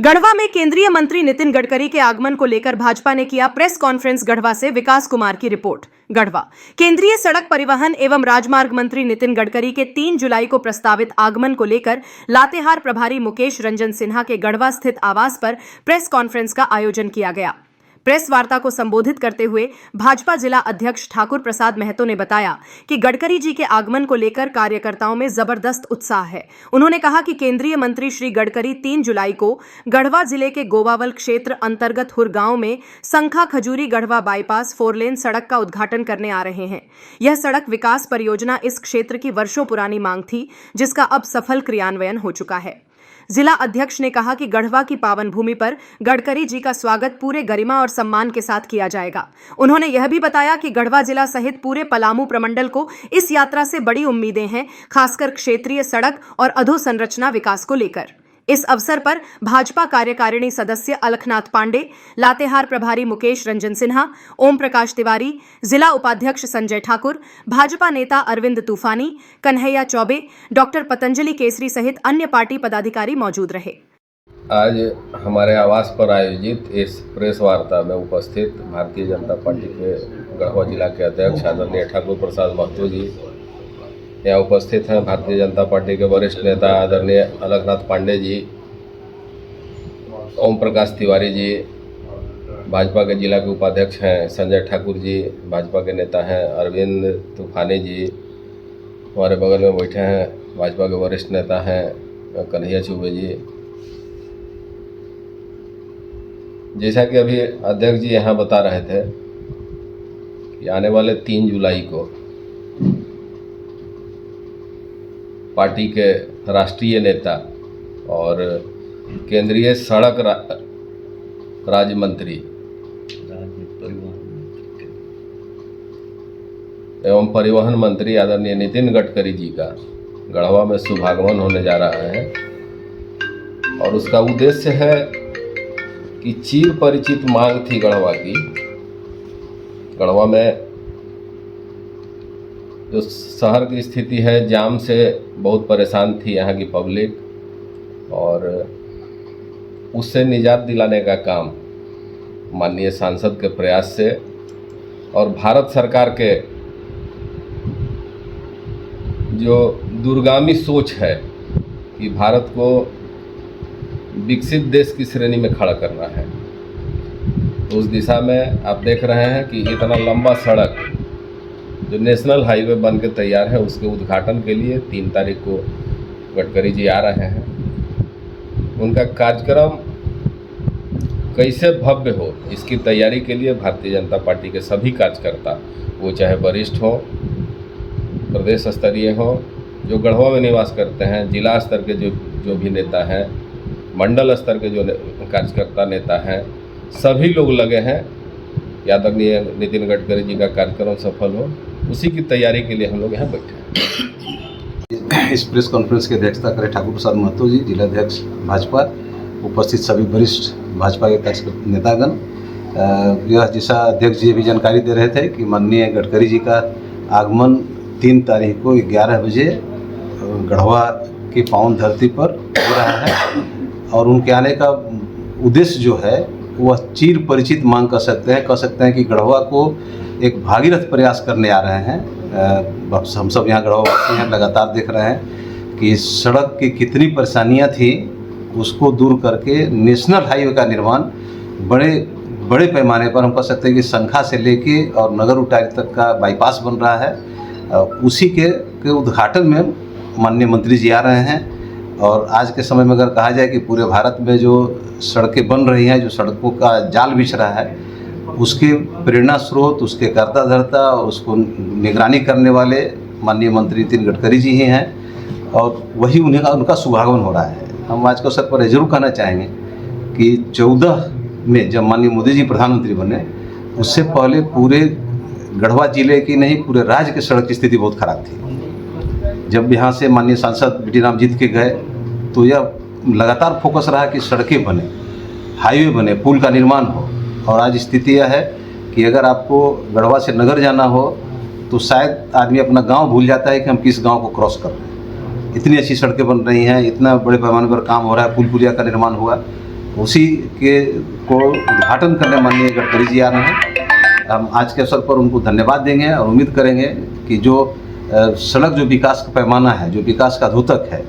गढ़वा में केंद्रीय मंत्री नितिन गडकरी के आगमन को लेकर भाजपा ने किया प्रेस कॉन्फ्रेंस। गढ़वा से विकास कुमार की रिपोर्ट। गढ़वा केंद्रीय सड़क परिवहन एवं राजमार्ग मंत्री नितिन गडकरी के 3 जुलाई को प्रस्तावित आगमन को लेकर लातेहार प्रभारी मुकेश रंजन सिन्हा के गढ़वा स्थित आवास पर प्रेस कॉन्फ्रेंस का आयोजन किया गया। प्रेस वार्ता को संबोधित करते हुए भाजपा जिला अध्यक्ष ठाकुर प्रसाद महतो ने बताया कि गडकरी जी के आगमन को लेकर कार्यकर्ताओं में जबरदस्त उत्साह है। उन्होंने कहा कि केंद्रीय मंत्री श्री गडकरी 3 जुलाई को गढ़वा जिले के गोवावल क्षेत्र अंतर्गत हुर गांव में संखा खजूरी गढ़वा बाईपास 4 लेन सड़क का उद्घाटन करने आ रहे हैं। यह सड़क विकास परियोजना इस क्षेत्र की वर्षों पुरानी मांग थी, जिसका अब सफल क्रियान्वयन हो चुका है। जिला अध्यक्ष ने कहा कि गढ़वा की पावन भूमि पर गडकरी जी का स्वागत पूरे गरिमा और सम्मान के साथ किया जाएगा। उन्होंने यह भी बताया कि गढ़वा जिला सहित पूरे पलामू प्रमंडल को इस यात्रा से बड़ी उम्मीदें हैं, खासकर क्षेत्रीय सड़क और अधोसंरचना विकास को लेकर। इस अवसर पर भाजपा कार्यकारिणी सदस्य अलखनाथ पांडे, लातेहार प्रभारी मुकेश रंजन सिन्हा, ओम प्रकाश तिवारी, जिला उपाध्यक्ष संजय ठाकुर, भाजपा नेता अरविंद तूफानी, कन्हैया चौबे, डॉक्टर पतंजलि केसरी सहित अन्य पार्टी पदाधिकारी मौजूद रहे। आज हमारे आवास पर आयोजित इस प्रेस वार्ता में उपस्थित भारतीय जनता पार्टी के गढ़वा जिला के अध्यक्ष आदरणीय ठाकुर प्रसाद महतो जी यहाँ उपस्थित हैं। भारतीय जनता पार्टी के वरिष्ठ नेता आदरणीय अलखनाथ पांडे जी, ओम प्रकाश तिवारी जी, भाजपा के जिला के उपाध्यक्ष हैं संजय ठाकुर जी, भाजपा के नेता हैं अरविंद तूफानी जी, हमारे बगल में बैठे हैं भाजपा के वरिष्ठ नेता हैं कन्हैया चौबे जी। जैसा कि अभी अध्यक्ष जी यहाँ बता रहे थे कि आने वाले 3 जुलाई को पार्टी के राष्ट्रीय नेता और केंद्रीय सड़क राज्य मंत्री एवं परिवहन मंत्री आदरणीय नितिन गडकरी जी का गढ़वा में शुभागमन होने जा रहा है। और उसका उद्देश्य है कि चिर परिचित मांग थी गढ़वा की। गढ़वा में जो शहर की स्थिति है, जाम से बहुत परेशान थी यहाँ की पब्लिक, और उससे निजात दिलाने का काम माननीय सांसद के प्रयास से और भारत सरकार के जो दूरगामी सोच है कि भारत को विकसित देश की श्रेणी में खड़ा करना है, तो उस दिशा में आप देख रहे हैं कि इतना लंबा सड़क जो नेशनल हाईवे बन के तैयार है, उसके उद्घाटन के लिए 3 तारीख को गडकरी जी आ रहे हैं। उनका कार्यक्रम कैसे भव्य हो, इसकी तैयारी के लिए भारतीय जनता पार्टी के सभी कार्यकर्ता, वो चाहे वरिष्ठ हो, प्रदेश स्तरीय हो, जो गढ़वा में निवास करते हैं, जिला स्तर के जो भी नेता हैं, मंडल स्तर के जो कार्यकर्ता नेता हैं, सभी लोग लगे हैं कि आदरणीय नितिन गडकरी जी का कार्यक्रम सफल हो। उसी की तैयारी के लिए हम लोग यहाँ बैठे हैं। इस प्रेस कॉन्फ्रेंस की अध्यक्षता करें ठाकुर प्रसाद महतो जी, जिला अध्यक्ष भाजपा, उपस्थित सभी वरिष्ठ भाजपा के कार्यकर्ता नेतागण। यह जैसा अध्यक्ष जी भी जानकारी दे रहे थे कि माननीय गडकरी जी का आगमन 3 तारीख को 11 बजे गढ़वा की पावन धरती पर हो रहा है। और उनके आने का उद्देश्य जो है वह चिर परिचित मांग कह सकते हैं कि गढ़वा को एक भागीरथ प्रयास करने आ रहे हैं। हम सब यहाँ गढ़वा वासी हैं, लगातार देख रहे हैं कि सड़क की कितनी परेशानियाँ थी, उसको दूर करके नेशनल हाईवे का निर्माण बड़े पैमाने पर हम कह सकते हैं कि संखा से लेके और नगर उटारी तक का बाईपास बन रहा है। उसी के उद्घाटन में माननीय मंत्री जी आ रहे हैं। और आज के समय में अगर कहा जाए कि पूरे भारत में जो सड़कें बन रही हैं, जो सड़कों का जाल बिछ रहा है, उसके प्रेरणा स्रोत, उसके कर्ता धर्ता और उसको निगरानी करने वाले माननीय मंत्री नितिन गडकरी जी ही हैं। और वही उनका शुभागमन हो रहा है। हम आज के अवसर पर जरूर कहना चाहेंगे कि 14 में जब माननीय मोदी जी प्रधानमंत्री बने, उससे पहले पूरे गढ़वा जिले की नहीं, पूरे राज्य की सड़क की स्थिति बहुत खराब थी। जब यहाँ से माननीय सांसद बीटी राम जीत के गए, तो यह लगातार फोकस रहा कि सड़कें बने, हाईवे बने, पुल का निर्माण हो। और आज स्थिति यह है कि अगर आपको गढ़वा से नगर जाना हो तो शायद आदमी अपना गांव भूल जाता है कि हम किस गांव को क्रॉस कर रहे हैं। इतनी अच्छी सड़कें बन रही हैं, इतना बड़े पैमाने पर काम हो रहा है, पुल पुलिया का निर्माण हुआ। उसी के को उद्घाटन करने माननीय गडकरी जी आ रहे हैं। हम आज के अवसर पर उनको धन्यवाद देंगे और उम्मीद करेंगे कि जो सड़क जो विकास का पैमाना है, जो विकास का द्योतक है,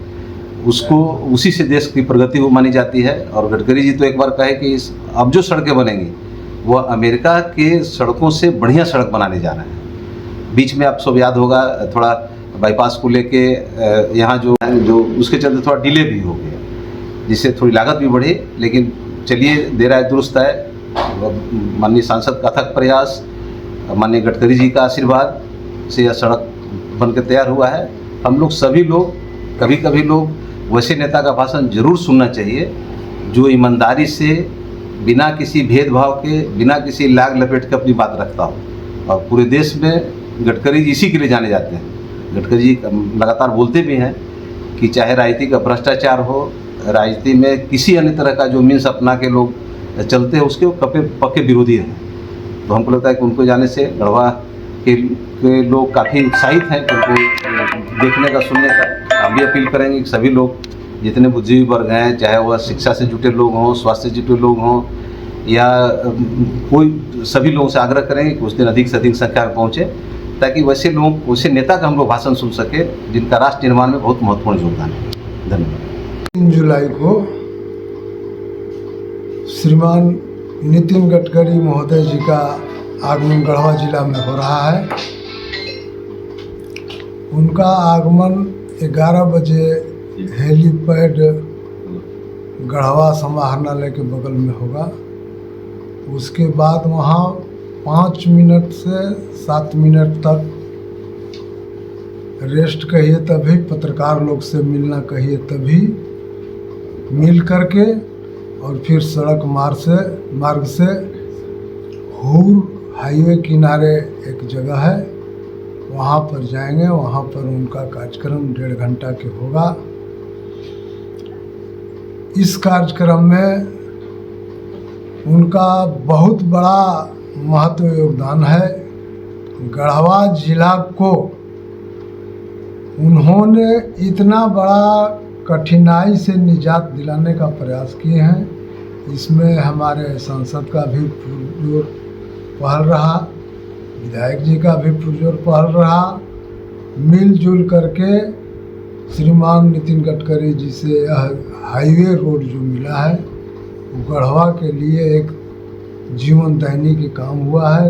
उसको उसी से देश की प्रगति वो मानी जाती है। और गडकरी जी तो एक बार कहे कि अब जो सड़कें बनेंगी वह अमेरिका के सड़कों से बढ़िया सड़क बनाने जा रहे हैं। बीच में आप सब याद होगा थोड़ा बाईपास को लेके यहाँ जो उसके चलते थोड़ा डिले भी हो गया, जिससे थोड़ी लागत भी बढ़ी, लेकिन चलिए देर आए दुरुस्त है। माननीय सांसद का अथक प्रयास, माननीय गडकरी जी का आशीर्वाद से यह सड़क बनकर तैयार हुआ है। हम लोग सभी लोग कभी कभी लोग वैसे नेता का भाषण जरूर सुनना चाहिए जो ईमानदारी से बिना किसी भेदभाव के, बिना किसी लाग लपेट के अपनी बात रखता हो। और पूरे देश में गडकरी जी इसी के लिए जाने जाते हैं। गडकरी जी लगातार बोलते भी हैं कि चाहे राजनीति का भ्रष्टाचार हो, राजनीति में किसी अन्य तरह का जो मीन्स अपना के लोग चलते हैं उसके वो पक्के विरोधी हैं। तो हमको लगता है कि उनको जाने से गढ़वा के लोग काफ़ी उत्साहित हैं उनको देखने का, सुनने का। हम भी अपील करेंगे कि सभी लोग जितने बुद्धिजीवी वर्ग हैं, चाहे वह शिक्षा से जुटे लोग हों, स्वास्थ्य से जुटे लोग हों, या कोई सभी लोगों से आग्रह करेंगे कि उस दिन अधिक से अधिक संख्या में पहुँचे, ताकि वैसे लोग, वैसे नेता का हम लोग भाषण सुन सके जिनका राष्ट्र निर्माण में बहुत महत्वपूर्ण योगदान है। धन्यवाद। 3 जुलाई को श्रीमान नितिन गडकरी महोदय जी का आगमन गढ़वा जिला में हो रहा है। उनका आगमन 11 बजे हेलीपैड गढ़वा समाहरणालय के बगल में होगा। उसके बाद वहाँ 5 मिनट से 7 मिनट तक रेस्ट कहिए तभी, पत्रकार लोग से मिलना कहिए तभी, मिल करके और फिर सड़क मार्ग से हूर हाईवे किनारे एक जगह है, वहाँ पर जाएंगे। वहाँ पर उनका कार्यक्रम 1.5 घंटा के होगा। इस कार्यक्रम में उनका बहुत बड़ा महत्व योगदान है। गढ़वा जिला को उन्होंने इतना बड़ा कठिनाई से निजात दिलाने का प्रयास किए हैं। इसमें हमारे सांसद का भी पुरजोर पहल रहा, विधायक जी का भी पुरजोर पहल रहा। मिलजुल करके श्रीमान नितिन गडकरी जी से यह हाईवे रोड जो मिला है वो गढ़वा के लिए एक जीवनदायिनी के काम हुआ है।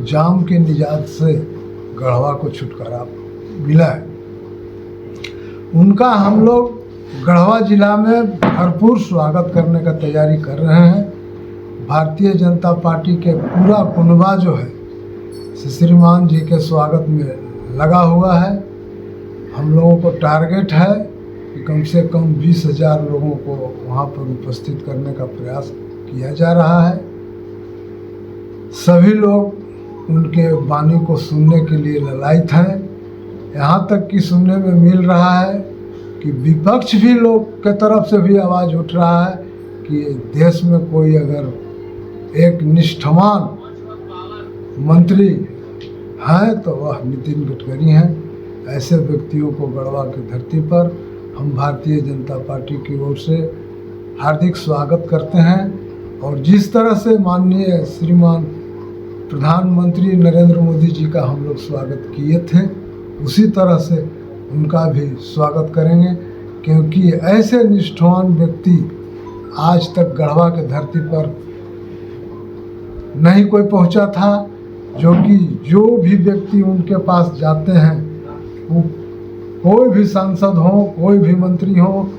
जाम के निजात से गढ़वा को छुटकारा मिला है। उनका हम लोग गढ़वा जिला में भरपूर स्वागत करने का तैयारी कर रहे हैं। भारतीय जनता पार्टी के पूरा कुनबा जो है श्रीमान जी के स्वागत में लगा हुआ है। हम लोगों को टारगेट है कि कम से कम 20,000 लोगों को वहाँ पर उपस्थित करने का प्रयास किया जा रहा है। सभी लोग उनके वाणी को सुनने के लिए ललायित हैं। यहाँ तक कि सुनने में मिल रहा है कि विपक्ष भी लोग के तरफ से भी आवाज़ उठ रहा है कि देश में कोई अगर एक निष्ठावान मंत्री हैं तो वह नितिन गडकरी हैं। ऐसे व्यक्तियों को गढ़वा की धरती पर हम भारतीय जनता पार्टी की ओर से हार्दिक स्वागत करते हैं। और जिस तरह से माननीय श्रीमान प्रधानमंत्री नरेंद्र मोदी जी का हम लोग स्वागत किए थे, उसी तरह से उनका भी स्वागत करेंगे, क्योंकि ऐसे निष्ठावान व्यक्ति आज तक गढ़वा के धरती पर नहीं कोई पहुंचा था। जो भी व्यक्ति उनके पास जाते हैं, वो कोई भी सांसद हो, कोई भी मंत्री हो,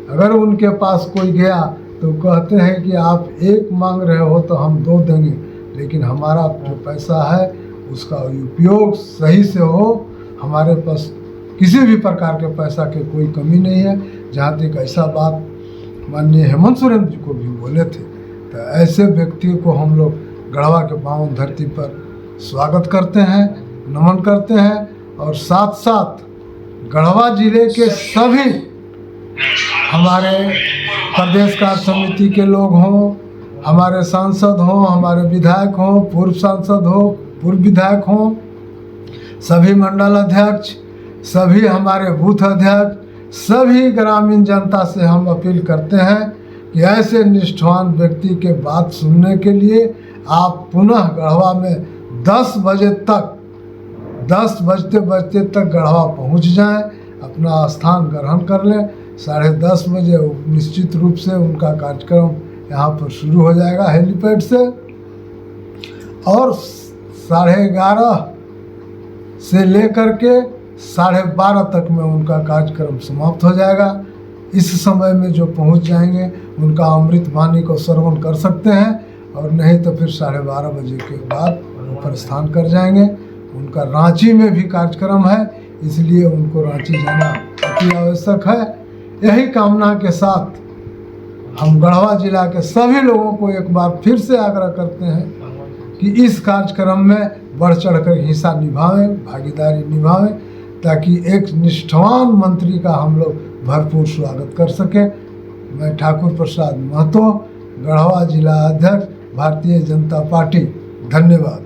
अगर उनके पास कोई गया तो कहते हैं कि आप 1 मांग रहे हो तो हम 2 देंगे, लेकिन हमारा जो पैसा है उसका उपयोग सही से हो। हमारे पास किसी भी प्रकार के पैसा के कोई कमी नहीं है। जहाँ तक ऐसा बात माननीय हेमंत सोरेन जी को भी बोले थे। तो ऐसे व्यक्तियों को हम लोग गढ़वा के पावन धरती पर स्वागत करते हैं, नमन करते हैं। और साथ साथ गढ़वा जिले के सभी हमारे प्रदेश कार्य समिति के लोग हों, हमारे सांसद हों, हमारे विधायक हों, पूर्व सांसद हो, पूर्व विधायक हों, सभी मंडल अध्यक्ष, सभी हमारे बूथ अध्यक्ष, सभी ग्रामीण जनता से हम अपील करते हैं कि ऐसे निष्ठावान व्यक्ति के बात सुनने के लिए आप पुनः गढ़वा में 10 बजते तक गढ़वा पहुंच जाएं, अपना स्थान ग्रहण कर लें। 10:30 बजे निश्चित रूप से उनका कार्यक्रम यहाँ पर शुरू हो जाएगा हेलीपैड से, और 11:30 से लेकर के 12:30 तक में उनका कार्यक्रम समाप्त हो जाएगा। इस समय में जो पहुंच जाएंगे उनका अमृत वाणी को श्रवण कर सकते हैं, और नहीं तो फिर 12:30 बजे के बाद प्रस्थान कर जाएंगे। उनका रांची में भी कार्यक्रम है, इसलिए उनको रांची जाना अति आवश्यक है। यही कामना के साथ हम गढ़वा जिला के सभी लोगों को एक बार फिर से आग्रह करते हैं कि इस कार्यक्रम में बढ़ चढ़कर हिस्सा निभावें, भागीदारी निभावें, ताकि एक निष्ठावान मंत्री का हम लोग भरपूर स्वागत कर सकें। मैं ठाकुर प्रसाद महतो, गढ़वा जिला अध्यक्ष, भारतीय जनता पार्टी। धन्यवाद।